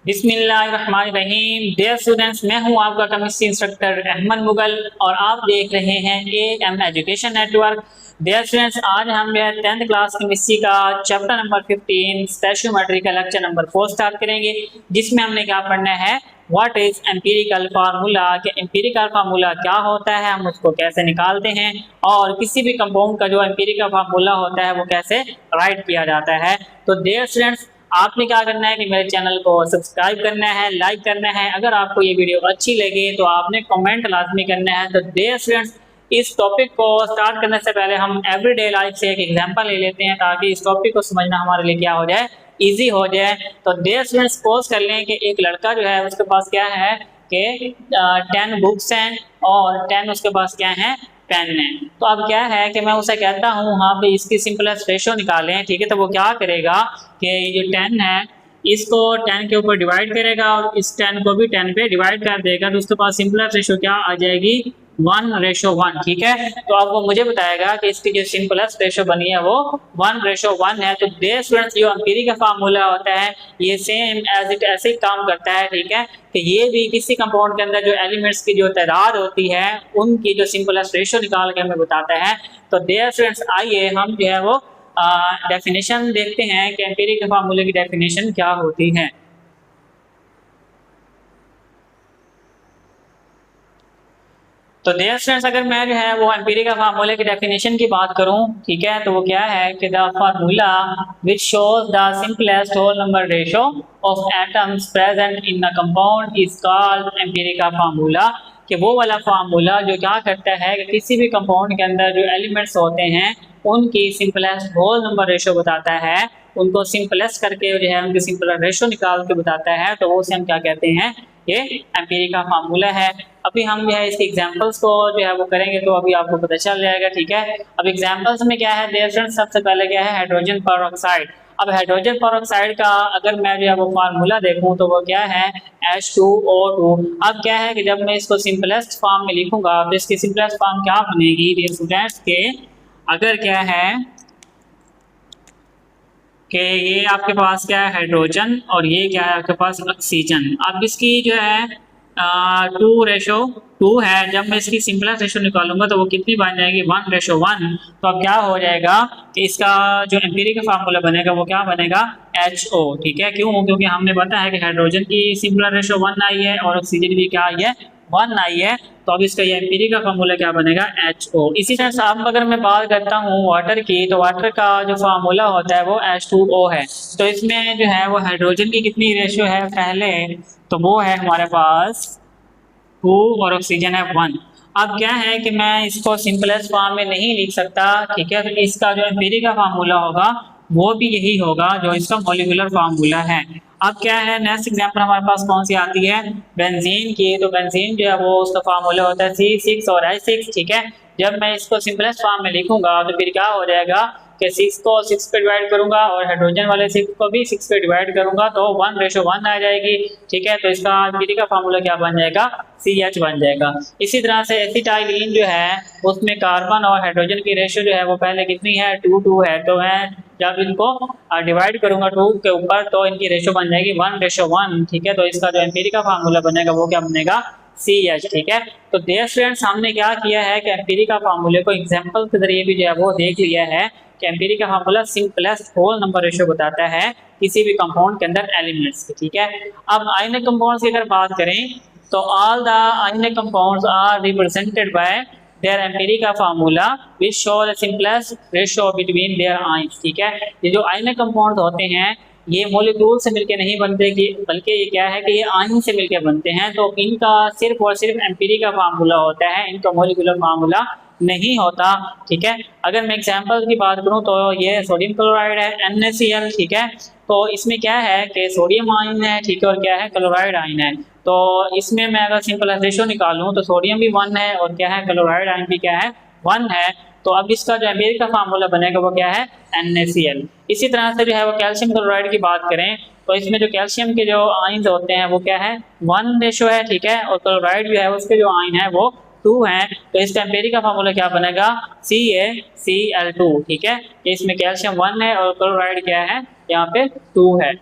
बिस्मिल्लाहिर्रहमानिर्रहीम। Dear students, मैं हूं आपका केमिस्ट्री इंस्ट्रक्टर अहमद मुगल और आप देख रहे हैं AM education network. Dear students, आज हम 10th क्लास केमिस्ट्री का चैप्टर नंबर 15 स्टोइकियोमेट्री का लेक्चर नंबर 4 स्टार्ट करेंगे, जिसमें हमने क्या पढ़ना है, व्हाट इज एम्पिरिकल फार्मूला, कि एम्पिरिकल फार्मूला क्या होता है, हम उसको कैसे निकालते हैं और किसी भी कंपाउंड का जो एम्पिरिकल फार्मूला होता है वो कैसे राइट किया जाता है। तो डियर स्टूडेंट्स, आपने क्या करना है कि मेरे चैनल को सब्सक्राइब करना है, लाइक करना है। अगर आपको ये वीडियो अच्छी लगे तो आपने कमेंट लाजमी करना है। तो डियर स्टूडेंट्स, इस टॉपिक को स्टार्ट करने से पहले हम एवरीडे लाइफ से एक एग्जांपल ले लेते हैं ताकि इस टॉपिक को समझना हमारे लिए क्या हो जाए, इजी हो जाए। तो डियर स्टूडेंट्स, सपोज कर लें कि एक लड़का जो है उसके पास क्या है कि 10 बुक्स हैं और 10 उसके पास क्या है, पेन है। तो अब क्या है कि मैं उसे कहता हूँ हाँ भाई इसकी सिंपलेस्ट रेशो निकालें, ठीक है। तो वो क्या करेगा कि ये जो 10 है इसको 10 के ऊपर डिवाइड करेगा और इस 10 को भी 10 पे डिवाइड कर देगा, तो उसके पास सिंपलेस्ट रेशो क्या आ जाएगी, 1:1, ठीक है। तो अब वो मुझे बताएगा कि इसकी जो सिंपलेस्ट रेशो बनी है वो 1:1 है। तो डियर स्टूडेंट्स, जो एम्पिरी का फार्मूला होता है ये सेम एज इट ऐसे ही काम करता है, ठीक है। कि ये भी किसी कंपाउंड के अंदर जो एलिमेंट्स की जो तादाद होती है उनकी जो सिंपलेस्ट रेशो निकाल के हमें बताता है। तो डियर स्टूडेंट्स, आइए हम जो है वो डेफिनेशन देखते हैं कि एम्पिरी के फार्मूले की डेफिनेशन क्या होती है। तो डियर स्टूडेंट्स, अगर मैं जो है वो एम्पिरी का फार्मूले की डेफिनेशन की बात करूं, ठीक है, तो वो क्या है कि the formula which shows the simplest whole number ratio of atoms present in the compound is called empirical formula. कि वो वाला फार्मूला जो क्या करता है कि किसी भी कंपाउंड के अंदर जो एलिमेंट्स होते हैं उनकी सिंपलेस्ट होल नंबर रेशो बताता है, उनको सिंपलेस्ट करके जो है उनकी सिंपल रेशो निकाल के बताता है, तो वो से हम क्या कहते हैं, ये एम्पिरी का फार्मूला है। अभी हम जो है इसके एग्जांपल्स को जो है वो करेंगे तो अभी आपको पता चल जाएगा, ठीक है। अब एग्जांपल्स में क्या है डियर स्टूडेंट्स, सबसे पहले क्या है, हाइड्रोजन पेरोक्साइड। अब हाइड्रोजन पेरोक्साइड का अगर मैं जो है वो फार्मूला देखूं तो वो क्या है, H2O2। अब क्या है कि जब मैं इसको सिंपलेस्ट फॉर्म में लिखूंगा तो इसकी सिंपलेस्ट फॉर्म क्या बनेगी डियर स्टूडेंट्स, के अगर क्या है कि ये आपके पास क्या है हाइड्रोजन और ये क्या है आपके पास ऑक्सीजन। अब इसकी जो है 2:2 है। जब मैं इसकी सिंपलेस्ट रेशो निकालूंगा तो वो कितनी बन जाएगी, 1:1। तो अब क्या हो जाएगा कि इसका जो एम्पिरी का फार्मूला बनेगा वो क्या बनेगा, HO, ठीक है। क्यों, क्योंकि हमने पता है कि हाइड्रोजन की सिंपलेस्ट रेशो 1 आई है और ऑक्सीजन की क्या आई है, 1 आई है। तो अब इसका ये एम्पिरी का फार्मूला क्या बनेगा, HO। इसी तरह से अब अगर मैं बात करता हूँ वाटर की, तो वाटर का जो फार्मूला होता है वो H2O है। तो इसमें जो है वो हाइड्रोजन की कितनी रेशियो है पहले, तो वो है हमारे पास 2 और ऑक्सीजन है 1। अब क्या है कि मैं इसको सिंपलेस्ट फॉर्म में नहीं लिख सकता, ठीक है। तो इसका जो एम्पिरी का फार्मूला होगा वो भी यही होगा जो इसका मॉलिक्यूलर फार्मूला है। अब क्या है, नेक्स्ट एग्जांपल हमारे पास कौन सी आती है, बेंजीन की। तो बेंजीन जो है वो उसका फार्मूला होता है C6 और H6, ठीक है। जब मैं इसको सिंपलेस्ट फॉर्म में लिखूंगा तो फिर क्या हो जाएगा कि 6 को 6 पे डिवाइड करूंगा और हाइड्रोजन वाले 6 को भी 6 पे डिवाइड करूंगा तो 1:1 आ जाएगी, ठीक है। तो इसका एम्पिरी का फार्मूला क्या बन जाएगा, CH बन जाएगा। इसी तरह से एसिटाइलिन जो है उसमें कार्बन और हाइड्रोजन की रेशियो जो है वो पहले कितनी है, 2:2 है। तो मैं जब इनको डिवाइड करूंगा 2 के ऊपर तो इनकी रेशियो बन जाएगी 1:1, ठीक है। तो इसका जो एम्पिरी का फार्मूला बनेगा वो क्या बनेगा, CH, ठीक है। तो डियर स्टूडेंट्स, हमने क्या किया है कि एम्पिरी का फार्मूले को एग्जांपल के जरिए भी जो है वो देख लिया है कि empirical formula simplest whole number ratio बताता है किसी भी कंपाउंड के अंदर एलिमेंट्स की, ठीक है। अब आयनिक कंपाउंड्स की अगर बात करें तो all the ionic compounds are represented by their empirical formula which show the simplest ratio between their ions, ठीक है। ये जो आयनिक कंपाउंड्स होते हैं ये मॉलिक्यूल से मिलके नहीं बनते कि बल्कि ये क्या है कि ये आयन से मिलके बनते हैं। तो इनका सिर्फ और सिर्फ एम्पिरी का फार्मूला होता है, इनका मॉलिक्यूलर फार्मूला नहीं होता, ठीक है। अगर मैं एग्जांपल की बात करूं तो ये सोडियम क्लोराइड है NaCl, ठीक है। तो इसमें क्या है कि सोडियम आयन है, ठीक है, और क्या है, क्लोराइड आयन है। तो इसमें मैं अगर सिंपल रेशो निकालूं तो सोडियम भी 1 है और क्या है, क्लोराइड आयन भी क्या है, 1 है। तो अब इसका जो एम्पिरी का फार्मूला बनेगा वो क्या है, NaCl। इसी तरह से जो है वो कैल्शियम क्लोराइड की बात करें तो इसमें जो कैल्शियम के जो आयन होते हैं वो क्या है, 1:, है, ठीक है। और क्लोराइड जो है उसके जो आयन है वो 2 है। तो इसका एम्पिरी का फार्मूला क्या बनेगा, CaCl2, ठीक है। इसमें कैल्शियम 1 है और क्लोराइड क्या है, यहाँ पे 2 है।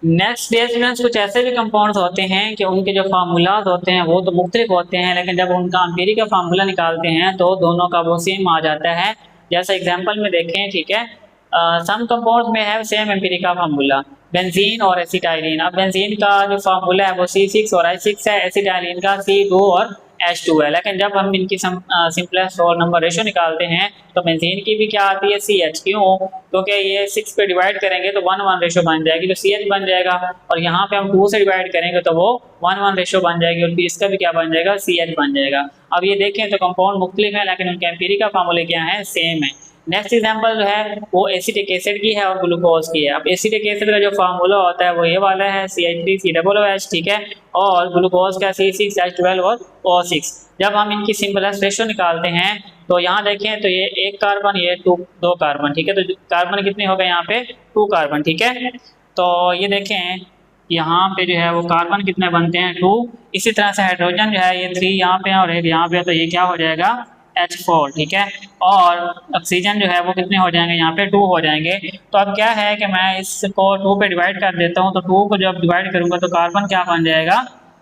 नेक्स्ट डे स्टूडेंट्स कुछ ऐसे भी कंपाउंड्स होते हैं कि उनके जो फार्मूलाज होते हैं वो तो मुख्तलिफ होते हैं, लेकिन जब उनका एम्पिरिकल फार्मूला निकालते हैं तो दोनों का वो सेम आ जाता है। जैसे एग्जांपल में देखें, ठीक है, सम कंपाउंड्स में है सेम एम्पिरिकल फार्मूला, बेंजीन और एसिटाइलिन। अब बेंजीन का जो फार्मूला है वो C6 और H6 है, एसिटाइलिन का C2 और H2 है। लेकिन जब हम इनकी सिंपलेस्ट होल नंबर रेशो निकालते हैं तो बेंजीन की भी क्या आती है, CH। क्यों? क्योंकि ये 6 पे डिवाइड करेंगे तो 1:1 रेशो बन जाएगी, तो CH बन जाएगा, और यहाँ पे हम 2 से डिवाइड करेंगे तो वो 1:1 रेशो बन जाएगी, और इसका भी क्या बन जाएगा, CH बन जाएगा। अब ये देखें तो कंपाउंड मुख्तलिफ है लेकिन उनके एम्पिरिकल फार्मूले क्या है, सेम है। नेक्स्ट एग्जांपल जो है वो एसिटिक एसिड की है और ग्लूकोज की है। अब एसिटिक एसिड का जो फार्मूला होता है वो ये वाला है, CH3COOH, ठीक है, और ग्लूकोज का C6H12 और O6। जब हम इनकी सिंपलेस्ट रेशो निकालते हैं तो यहाँ देखें तो ये 1 कार्बन, ये 2 कार्बन, ठीक है, तो कार्बन कितने हो गए यहाँ पे, 2 कार्बन, ठीक है। तो ये देखें यहाँ पे जो है वो कार्बन कितने बनते हैं, 2। इसी तरह से हाइड्रोजन जो है ये 3 यहाँ पे और 1 यहाँ पे, तो ये क्या हो जाएगा, H4, ठीक है। और ऑक्सीजन जो है वो कितने हो जाएंगे, यहाँ पे 2 हो जाएंगे। तो अब क्या है कि मैं इसको 2 पे डिवाइड कर देता हूँ, तो 2 को जब डिवाइड करूंगा तो कार्बन क्या बन जाएगा,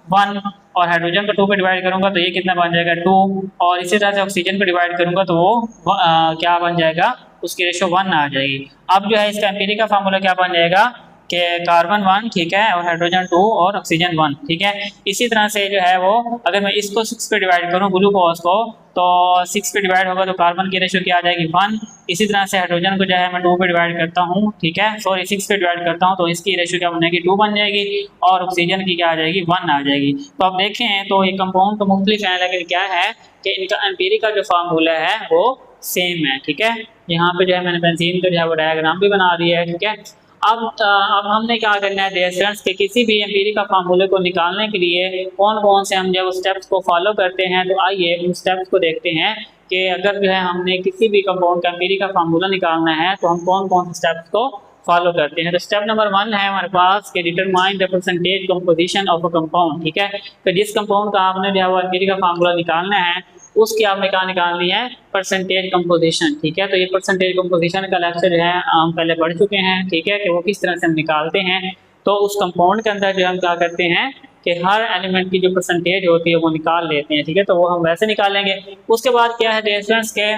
1, और हाइड्रोजन को 2 पे डिवाइड करूंगा तो ये कितना बन जाएगा, 2, और इसी तरह से ऑक्सीजन पे डिवाइड करूंगा तो वो क्या बन जाएगा, उसकी रेशो 1 आ जाएगी। अब जो है इसका एम्पिरिकल फार्मूला क्या बन जाएगा कि कार्बन 1, ठीक है, और हाइड्रोजन 2 और ऑक्सीजन 1, ठीक है। इसी तरह से जो है वो अगर मैं इसको 6 पे डिवाइड करूं ग्लूकोज को, तो 6 पे डिवाइड होगा तो कार्बन की रेशो क्या आ जाएगी, 1। इसी तरह से हाइड्रोजन को जो है मैं 2 पे डिवाइड करता हूं, ठीक है, सॉरी 6 पे डिवाइड करता हूं तो इसकी रेशो क्या बनेगी, 2 बन जाएगी, और ऑक्सीजन की क्या आ जाएगी, 1 आ जाएगी। तो आप देखें तो ये कंपाउंड तो मुख्तलिफ है लेकिन क्या है कि इनका एम्पिरिकल जो फार्मूला है वो सेम है, ठीक है। यहाँ पे जो है मैंने बेंजीन का जो है वो डायग्राम भी बना दिया है, ठीक है। अब हमने क्या करना है डिस्टेंस के किसी भी एम्पिरिकल फार्मूले को निकालने के लिए कौन कौन से हम जब स्टेप्स को फॉलो करते हैं, तो आइए उन स्टेप्स को देखते हैं कि अगर जो है हमने किसी भी कंपाउंड का एम्पिरिकल फार्मूला निकालना है तो हम कौन कौन से स्टेप्स को फॉलो करते हैं। तो स्टेप नंबर 1 है हमारे पास कि determine the percentage composition of a compound, ठीक है। तो जिस कंपाउंड का आपने जो है वो एम्पिरिकल फार्मूला निकालना है उसकी आपने क्या निकालनी है, परसेंटेज कंपोजिशन, ठीक है। तो ये परसेंटेज कंपोजिशन का लेक्चर जो है हम पहले पढ़ चुके हैं, ठीक है, कि वो किस तरह से हम निकालते हैं। तो उस कंपाउंड के अंदर जो हम क्या करते हैं कि हर एलिमेंट की जो परसेंटेज होती है वो निकाल लेते हैं, ठीक है। तो वो हम वैसे निकालेंगे। उसके बाद क्या है रेफरेंस के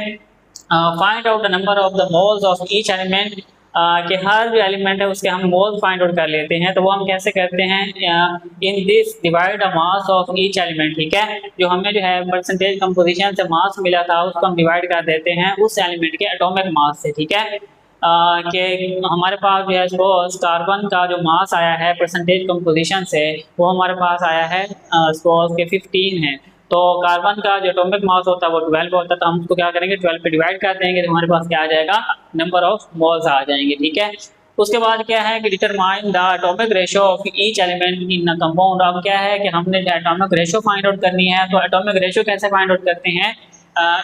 find out the number of the moles of each element, कि हर जो एलिमेंट है उसके हम मोल फाइंड आउट कर लेते हैं। तो वो हम कैसे करते हैं, in this divide the mass of each element, ठीक है। जो हमें जो है परसेंटेज कंपोजिशन से मास मिला था उसको हम डिवाइड कर देते हैं उस एलिमेंट के एटॉमिक मास से, ठीक है। कि हमारे पास जो है सपोज कार्बन का जो मास आया है परसेंटेज कंपोजिशन से वो हमारे पास आया है सपोज के 15 है। तो कार्बन का जो एटॉमिक मास होता है वो 12 होता है, तो हम उसको क्या करेंगे 12 पे डिवाइड कर देंगे तो हमारे पास क्या आ जाएगा, नंबर ऑफ मोल्स आ जाएंगे, ठीक है। उसके बाद क्या है कि determine the atomic ratio of each element in a compound. अब क्या है कि हमने जो एटॉमिक रेशो फाइंड आउट करनी है। तो एटॉमिक रेशो कैसे फाइंड आउट करते हैं,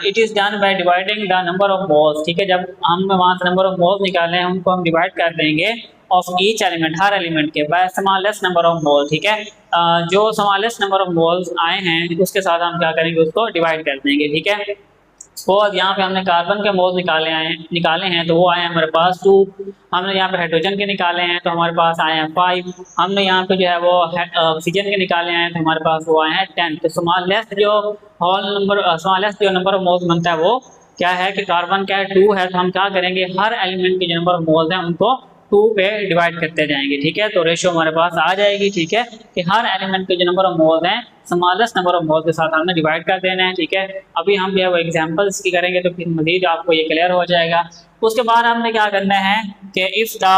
it is done by dividing the number of moles, ठीक है। जब हम वहाँ से नंबर ऑफ मोल्स निकाले हैं उनको हम डिवाइड कर देंगे ऑफ ईच एलिमेंट, हर एलिमेंट के, by smallest number of mole, ठीक है। जो स्मॉलेस्ट नंबर ऑफ मोल्स आए हैं उसके साथ हम क्या करेंगे उसको डिवाइड कर देंगे, ठीक है। सपोज यहाँ पे हमने कार्बन के मोल्स निकाले हैं तो वो आए हैं हमारे पास 2। हमने यहाँ पे हाइड्रोजन के निकाले हैं तो हमारे पास आए हैं 5। हमने यहाँ पे जो है वो ऑक्सीजन के निकाले हैं तो हमारे पास वो आए हैं 10। तो स्मॉलेस्ट जो स्मॉलेस्ट जो नंबर ऑफ मोल्स बनता है वो क्या है कि कार्बन का 2 है। तो हम क्या करेंगे हर एलिमेंट के जो नंबर ऑफ मोल्स हैं उनको 2 पे डिवाइड करते जाएंगे, ठीक है। तो रेशो हमारे पास आ जाएगी, ठीक है, कि हर एलिमेंट के जो नंबर ऑफ मोल्स हैं स्मॉलेस्ट नंबर ऑफ मोल्स के साथ हमने डिवाइड कर देना है, ठीक है। अभी हम जो है वो एग्जांपल्स की करेंगे तो फिर मजीद आपको ये क्लियर हो जाएगा। उसके बाद हमने क्या करना है कि if the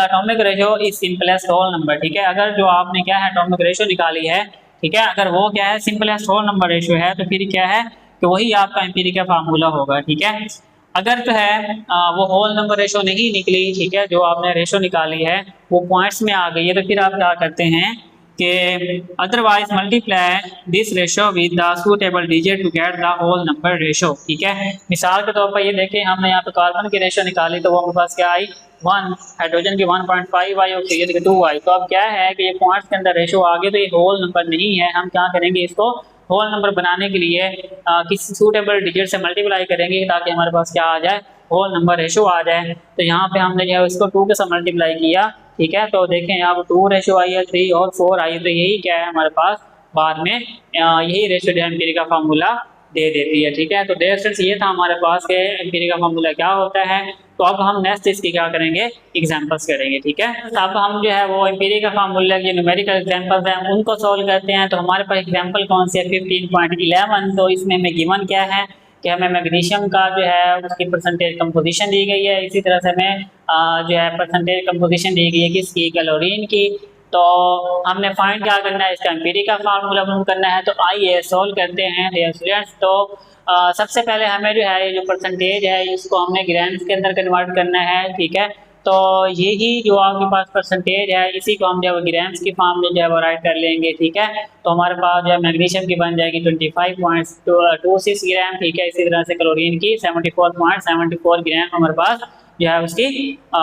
atomic ratio is simplest whole number, ठीक है। अगर जो आपने क्या है एटॉमिक रेशो निकाली है, ठीक है, अगर वो क्या है सिंपलेस्ट होल नंबर रेशो है तो फिर क्या है कि वही आपका एम्पिरिकल फार्मूला होगा, ठीक है। अगर जो है वो होल नंबर रेशो नहीं निकली, ठीक है, जो आपने रेशो निकाली है वो पॉइंट्स में आ गई है, तो फिर आप क्या करते हैं कि otherwise multiply this ratio with the suitable digit to get the whole number ratio, ठीक है। मिसाल के तौर पर ये देखें हमने यहाँ पे कार्बन की रेशो निकाली तो वो हमारे पास क्या आई 1, हाइड्रोजन की 1.5 आई, ऑक्सीजन की 2 आई। तो अब क्या है कि ये पॉइंट्स के अंदर रेशो आ गए तो ये होल नंबर नहीं है। हम क्या करेंगे इसको होल नंबर बनाने के लिए किसी सूटेबल डिजिट से मल्टीप्लाई करेंगे ताकि हमारे पास क्या आ जाए होल नंबर रेशो आ जाए। तो यहाँ पे हमने जो है इसको 2 के साथ मल्टीप्लाई किया, ठीक है। तो देखें यहाँ पर 2 रेशो आई है, 3 और 4 आई है, तो यही क्या है हमारे पास बाद में यही रेशो जो है एम्पिरिकल का फार्मूला दे देती है, ठीक है। तो डियर स्टूडेंट्स ये था हमारे पास के एम्पिरिकल का फार्मूला क्या होता है। तो अब हम नेक्स्ट इसकी क्या करेंगे, एग्जांपल्स करेंगे, ठीक है। अब हम जो है वो एम्पिरिकल का फार्मूला के न्यूमेरिकल एग्जांपल्स हैं उनको सॉल्व करते हैं। तो हमारे पास एग्जांपल कौन सी है, 15.11। तो इसमें हमें गिवन क्या है कि हमें मैग्नीशियम का जो है उसकी परसेंटेज कंपोजिशन दी गई है, इसी तरह से हमें जो है परसेंटेज कंपोजिशन दी गई है किसकी, क्लोरीन की। तो हमने फाइंड क्या करना है, इसका एम्पिरिकल फार्मूला प्रूव करना है। तो आइए सॉल्व करते हैं डियर स्टूडेंट्स। तो सबसे पहले हमें जो है ये जो परसेंटेज है इसको हमने ग्राम्स के अंदर कन्वर्ट करना है, ठीक है। तो यही जो आपके पास परसेंटेज है इसी को हम जो है ग्राम्स की फॉर्म में जो है वो राइट कर लेंगे, ठीक है। तो हमारे पास जो है मैग्नीशियम की बन जाएगी 25.26 ग्राम, ठीक है। इसी तरह से क्लोरीन की 74.74 ग्राम हमारे पास जो है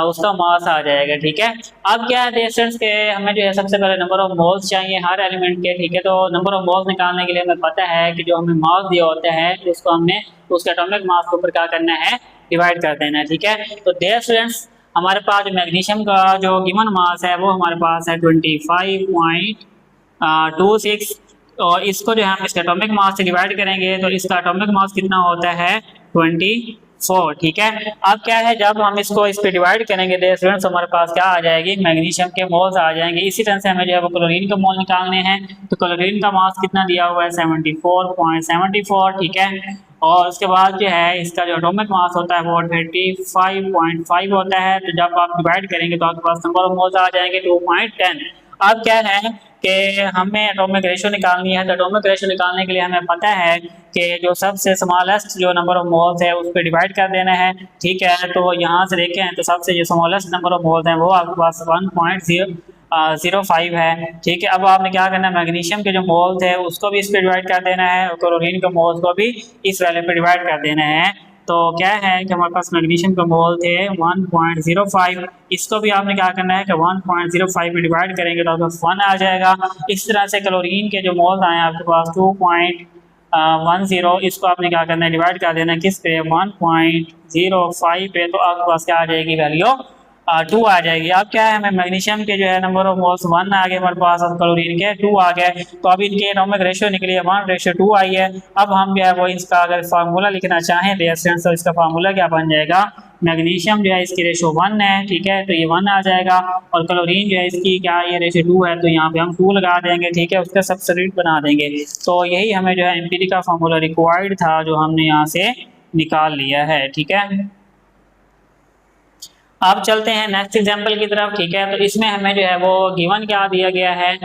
उसका मास आ जाएगा, ठीक है। अब क्या है डिस्टेंस के हमें जो है सबसे पहले नंबर ऑफ मोल्स चाहिए हर एलिमेंट के, ठीक है। तो नंबर ऑफ मोल्स निकालने के लिए हमें पता है कि जो हमें मास दिया होता है उसको हमने उसके एटॉमिक मास के ऊपर क्या करना है, डिवाइड कर देना है, ठीक है। तो डियर स्टूडेंट्स हमारे पास मैग्नीशियम का जो गिवन मास है वो हमारे पास है 25.26 और इसको जो है हम इसके एटॉमिक मास से डिवाइड करेंगे तो इसका एटॉमिक मास कितना होता है 24, ठीक है। अब क्या है जब हम इसको इस पे डिवाइड करेंगे डियर स्टूडेंट्स हमारे पास क्या आ जाएगी, मैग्नीशियम के मोल्स आ जाएंगे। इसी तरह से हमें जो है वो क्लोरीन के मोल निकालने हैं। तो क्लोरीन का मास कितना दिया हुआ है 74.74, ठीक है। और उसके बाद जो है इसका जो एटॉमिक मास होता है वो 35.5 होता है। तो जब आप डिवाइड करेंगे तो आपके पास नंबर ऑफ मोल्स आ जाएंगे 2.10। अब क्या है कि हमें एटॉमिक रेशो निकालनी है। तो एटॉमिक रेशो निकालने के लिए हमें पता है कि जो सबसे स्मॉलेस्ट जो नंबर ऑफ मोल्स है उस पर डिवाइड कर देना है, ठीक है। तो यहाँ से देखें तो सबसे जो स्मॉलेस्ट नंबर ऑफ मोल्स हैं वो आपके पास 1.05 है, ठीक है। अब आपने क्या करना है, मैग्नीशियम के जो मोल्स है उसको भी इस पर डिवाइड कर देना है और क्लोरीन के मोल्स को भी इस वैल्यू पे डिवाइड कर देना है। तो क्या है कि हमारे पास मैग्नीशियम का मोल थे 1.05, इसको भी आपने क्या करना है कि 1.05 में डिवाइड करेंगे तो आपका 1 आ जाएगा। इस तरह से क्लोरीन के जो मोल्स आए आपके पास 2.10, इसको आपने क्या करना है, डिवाइड कर देना है किस पे, 1.05 पे। तो आपके पास क्या आ जाएगी वैल्यू 2 आ जाएगी। अब क्या है हमें मैग्नीशियम के जो है नंबर ऑफ मोल्स 1 आ गए हमारे पास और क्लोरीन के 2 आ गए। तो अभी इनके एटॉमिक रेशियो निकली है 1:2 आई है। अब हम जो है वो इसका अगर फार्मूला लिखना चाहें तो इसका फार्मूला क्या बन जाएगा, मैग्नीशियम जो है इसकी रेशियो 1 है, ठीक है। तो ये 1 आ जाएगा और क्लोरीन जो है इसकी क्या ये रेशियो 2 है, तो यहाँ पे हम 2 लगा देंगे, ठीक है, उसका सब्स्टिट्यूट बना देंगे। तो यही हमें जो है एम्पिरिकल का फार्मूला रिक्वायर्ड था जो हमने यहाँ से निकाल लिया है, ठीक है। अब चलते हैं नेक्स्ट एग्जांपल की तरफ, ठीक है। तो इसमें हमें जो है वो गिवन क्या दिया गया है,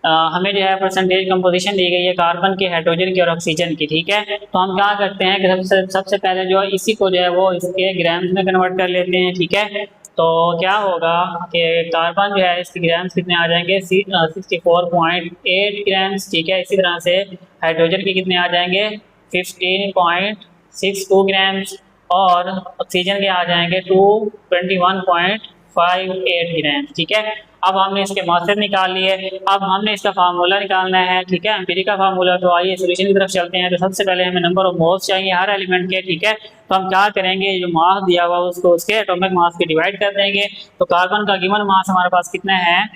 हमें जो है परसेंटेज कंपोजिशन दी गई है कार्बन के, हाइड्रोजन की और ऑक्सीजन की, ठीक है। तो हम क्या करते हैं कि सबसे पहले जो है इसी को जो है वो इसके ग्राम्स में कन्वर्ट कर लेते हैं, ठीक है। तो क्या होगा कि कार्बन जो है इसके ग्राम्स कितने आ जाएंगे 64.8 ग्राम्स, ठीक है। इसी तरह से हाइड्रोजन के कितने आ जाएंगे 15.62 ग्राम्स और ऑक्सीजन के आ जाएंगे 221.58 ग्राम, ठीक है। अब हमने इसके मासेस निकाल लिए। अब हमने इसका फार्मूला निकालना है, ठीक है, एम्पिरिकल फार्मूला। तो आइए सोल्यूशन की तरफ चलते हैं। तो सबसे पहले हमें नंबर ऑफ मोल्स चाहिए हर एलिमेंट के, ठीक है। तो हम क्या करेंगे, जो मास दिया हुआ उसको उसके एटॉमिक मास के डिवाइड कर देंगे। तो कार्बन का गिवन मास हमारे पास कितना है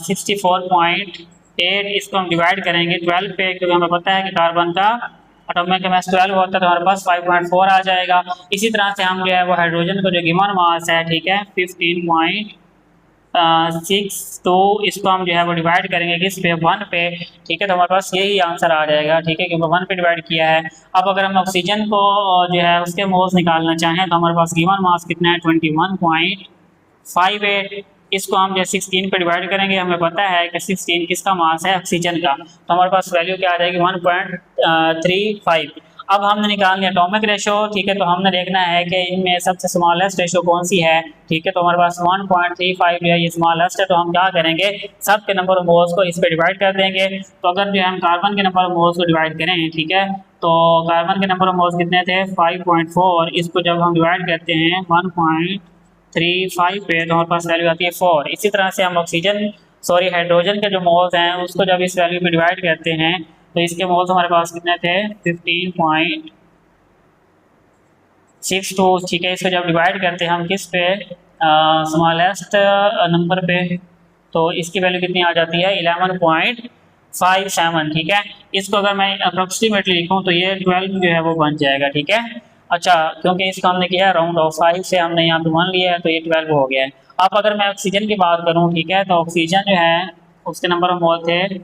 64.8, इसको हम डिवाइड करेंगे 12 पे, क्योंकि हमें पता है कि कार्बन का एटॉमिक मास 12 होता है तो हमारे पास 5.4 आ जाएगा। इसी तरह से हम जो है वो हाइड्रोजन को जो गिवन मास है, ठीक है, 15.62, इसको हम जो है वो डिवाइड करेंगे किस पे 1 पे, ठीक है। तो हमारे पास यही आंसर आ जाएगा, ठीक है, क्योंकि 1 पे डिवाइड किया है। अब अगर हम ऑक्सीजन को जो है उसके मोल्स निकालना चाहें तो हमारे पास गिवन मास कितना है 21.58, इसको हम जो 16 पे डिवाइड करेंगे। हमें पता है कि 16 किसका मास है, ऑक्सीजन का। तो हमारे पास वैल्यू क्या आ जाएगी 1.35। अब हमने निकालनी है एटॉमिक रेशो, ठीक है। तो हमने देखना है कि इनमें सबसे स्मॉलेस्ट रेशो कौन सी है, ठीक है। तो हमारे पास 1.35 जो है ये स्मॉलेस्ट है। तो हम क्या करेंगे, सब के नंबर ऑफ मोल्स को इस पे डिवाइड कर देंगे। तो अगर जो हम कार्बन के नंबर ऑफ मोल्स को डिवाइड करें, ठीक है, तो कार्बन के नंबर ऑफ मोल्स कितने थे 5.4, इसको जब हम डिवाइड करते हैं 1.35 पे तो हमारे पास वैल्यू आती है 4। इसी तरह से हम हाइड्रोजन के जो मोल्स हैं उसको जब इस वैल्यू पे डिवाइड करते हैं तो इसके मोल्स हमारे पास कितने थे 15.62, 6 2, ठीक है। इसको जब डिवाइड करते हैं हम किस पे, स्मॉलेस्ट नंबर पे, तो इसकी वैल्यू कितनी आ जाती है 11.57, ठीक है। इसको अगर मैं अप्रोक्सीमेटली लिखूँ तो ये 12 जो है वो बन जाएगा, ठीक है। अच्छा, क्योंकि इसको हमने किया है राउंड ऑफ 5 से हमने यहाँ पे 1 लिया है तो ये 12 हो गया है। अब अगर मैं ऑक्सीजन की बात करूँ, ठीक है, तो ऑक्सीजन जो है उसके नंबर ऑफ मोल थे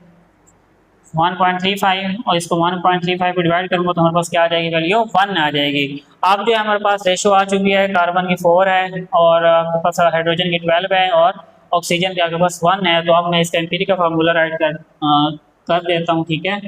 1.35 और इसको 1.35 को डिवाइड करूँगा तो हमारे पास क्या आ जाएगी वैल्यू 1 आ जाएगी। अब जो है हमारे पास रेशो आ चुकी है, कार्बन की 4 है और आपके पास हाइड्रोजन की 12 है और ऑक्सीजन के आपके पास 1 है। तो अब मैं इसका एम्पिरिकल फार्मूला राइट कर देता हूँ, ठीक है।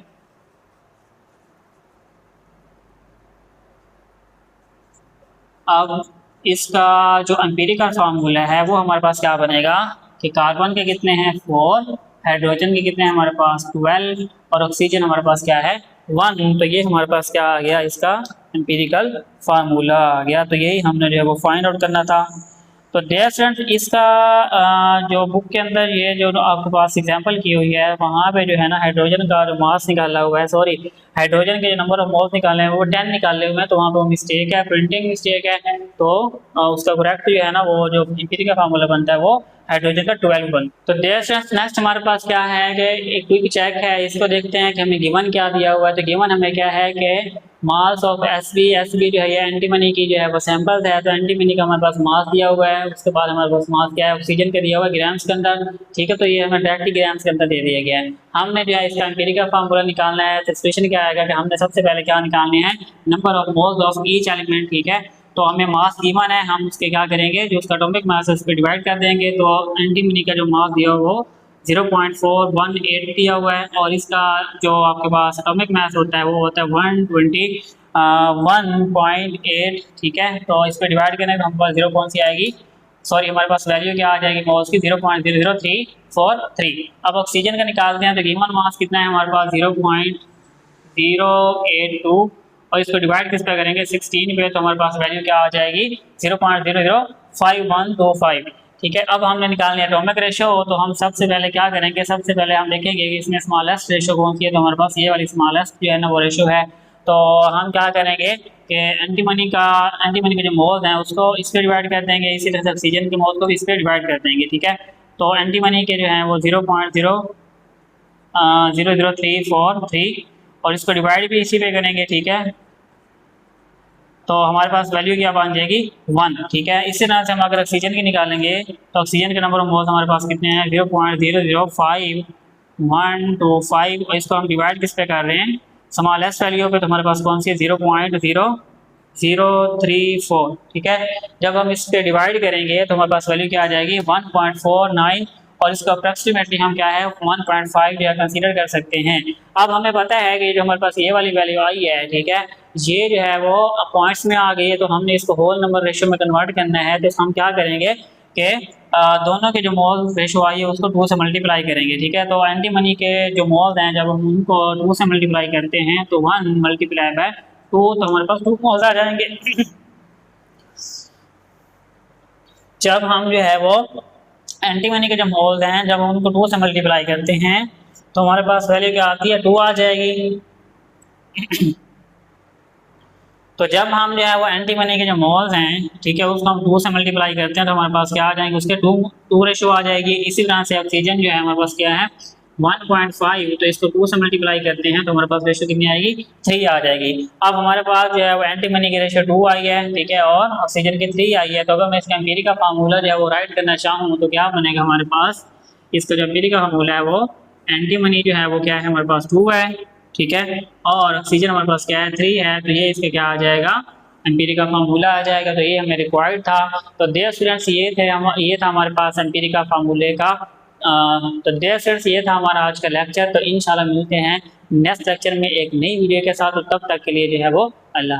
अब इसका जो एम्पिरिकल फार्मूला है वो हमारे पास क्या बनेगा कि कार्बन के कितने हैं 4, हाइड्रोजन के कितने हैं हमारे पास 12 और ऑक्सीजन हमारे पास क्या है 1। तो ये हमारे पास क्या आ गया, इसका एम्पिरिकल फार्मूला आ गया। तो यही हमने जो है वो फाइंड आउट करना था। तो डियर स्टूडेंट्स, इसका जो बुक के अंदर ये जो आपके पास एग्जांपल की हुई है वहाँ पे जो है ना हाइड्रोजन का जो मास निकाला हुआ है, सॉरी हाइड्रोजन के जो नंबर ऑफ मोल्स निकाले हैं वो 10 निकाले हुए हैं, तो वहाँ पे वो मिस्टेक है, प्रिंटिंग मिस्टेक है। तो उसका करेक्ट जो है ना वो जो एम्पिरिकल फार्मूला बनता है वो हाइड्रोजन का 12 बन। तो डियर स्टूडेंट्स, नेक्स्ट हमारे पास क्या है कि एक क्विक चेक है, इसको देखते हैं कि हमें गिवन क्या दिया हुआ है। तो गिवन हमें क्या है कि मास ऑफ एसबी जो है ये एंटीमनी की जो है वो सैंपल्स है, तो एंटीमनी का हमारे पास मास दिया हुआ है। उसके बाद हमारे पास मास क्या है ऑक्सीजन का दिया हुआ है ग्राम्स के अंदर, ठीक है। तो ये हमें डायरेक्टली ग्राम्स के अंदर दे दिया गया है। हमने जो है इसका एम्पिरिकल फार्मूला निकालना है। तो सिचुएशन क्या आएगा कि हमने सबसे पहले क्या निकालने हैं number of moles of each element, ठीक है। तो हमें मास गिवन है, हम उसके क्या करेंगे जो उसका एटॉमिक मास है उस पर डिवाइड कर देंगे। तो एंटीमनी का जो मास दिया हुआ वो 0.418 दिया हुआ है और इसका जो आपके पास एटॉमिक मास होता है वो होता है 121.8, ठीक है। तो इस पर डिवाइड करें तो हमारे पास 0 कौन सी आएगी, सॉरी हमारे पास वैल्यू क्या आ जाएगी मोल्स की 0.00343। अब ऑक्सीजन का निकालते हैं तो गिवन मास कितना है हमारे पास 0.082 और इसको डिवाइड किस पे करेंगे 16 पे, तो हमारे पास वैल्यू क्या आ जाएगी 0.005125, ठीक है। अब हमने निकालनी है एटॉमिक रेशो। तो हम सबसे पहले क्या करेंगे, सबसे पहले हम देखेंगे कि इसमें स्मॉलेस्ट रेशो कौन सी है। तो हमारे पास ये वाली स्मॉलेस्ट जो है ना वो रेशो है। तो हम क्या करेंगे कि एंटीमनी के जो मोल्स हैं उसको इस पर डिवाइड कर देंगे, इसी तरह से ऑक्सीजन के मोल्स को भी इस पर डिवाइड कर देंगे, ठीक है। तो एंटीमनी के जो हैं वो 0.00343 और इसको डिवाइड भी इसी पे करेंगे, ठीक है। तो हमारे पास वैल्यू क्या बन जाएगी 1, ठीक है। इसी तरह से हम अगर ऑक्सीजन की निकालेंगे तो ऑक्सीजन के नंबर ऑफ मोल्स हमारे पास कितने हैं 0.005125 और इसको हम डिवाइड किस पे कर रहे हैं स्मॉलेस्ट वैल्यू पे। तो हमारे पास कौन सी है 0.0034, ठीक है। जब हम इस पे डिवाइड करेंगे तो हमारे पास वैल्यू क्या आ जाएगी 1.49 और इसको अप्रॉक्सीमेटली हम क्या है 1.5 जो है कंसीडर कर सकते हैं। अब हमें पता है कि जो हमारे पास ये वाली वैल्यू आई है, ठीक है, ये जो है वो पॉइंट्स में आ गई है। तो हमने इसको होल नंबर रेशियो में कन्वर्ट करना है। तो हम क्या करेंगे कि दोनों के जो मोल रेशो आई है उसको 2 से मल्टीप्लाई करेंगे, ठीक है। तो एंटीमनी के जो मोल्स हैं जब हम उनको 2 से मल्टीप्लाई करते हैं तो 1 मल्टीप्लाई बाय 2 तो हमारे पास 2 मोल्स आ जाएंगे। जब हम जो है वो एंटीमनी के जो मोल्स हैं जब हम उनको 2 से मल्टीप्लाई करते हैं तो हमारे पास वैल्यू क्या आती है 2 आ जाएगी। तो जब हम जो है वो एंटीमनी के जो मोल्स हैं, ठीक है, उसको हम 2 से मल्टीप्लाई करते हैं तो हमारे पास क्या आ जाएंगे उसके 2 रेशो आ जाएगी। इसी तरह से ऑक्सीजन जो है हमारे पास क्या है 1.5, तो इसको 2 से मल्टीप्लाई करते हैं तो हमारे पास रेशो कितनी आएगी 3 आ जाएगी। अब हमारे पास जो है वो एंटीमनी की रेशो 2 आई है, ठीक है, और ऑक्सीजन की 3 आई है। तो अगर मैं इसका एम्पिरिकल फार्मूला जो है वो राइट करना चाहूँ तो क्या बनेगा हमारे पास, इसका जो एम्पिरिकल फार्मूला है वो एंटीमनी जो है वो क्या है हमारे पास 2 है, ठीक है, और ऑक्सीजन हमारे पास क्या है 3 है। तो ये इसके क्या आ जाएगा एम्पिरिकल फार्मूला आ जाएगा। तो ये हमें रिक्वायर्ड था। तो डियर स्टूडेंट्स ये था हमारे पास एम्पिरिकल फार्मूले का। तो डियर स्टूडेंट्स ये था हमारा आज का लेक्चर। तो इंशाल्लाह मिलते हैं नेक्स्ट लेक्चर में एक नई वीडियो के साथ। तो तब तक के लिए जो है वो अल्लाह।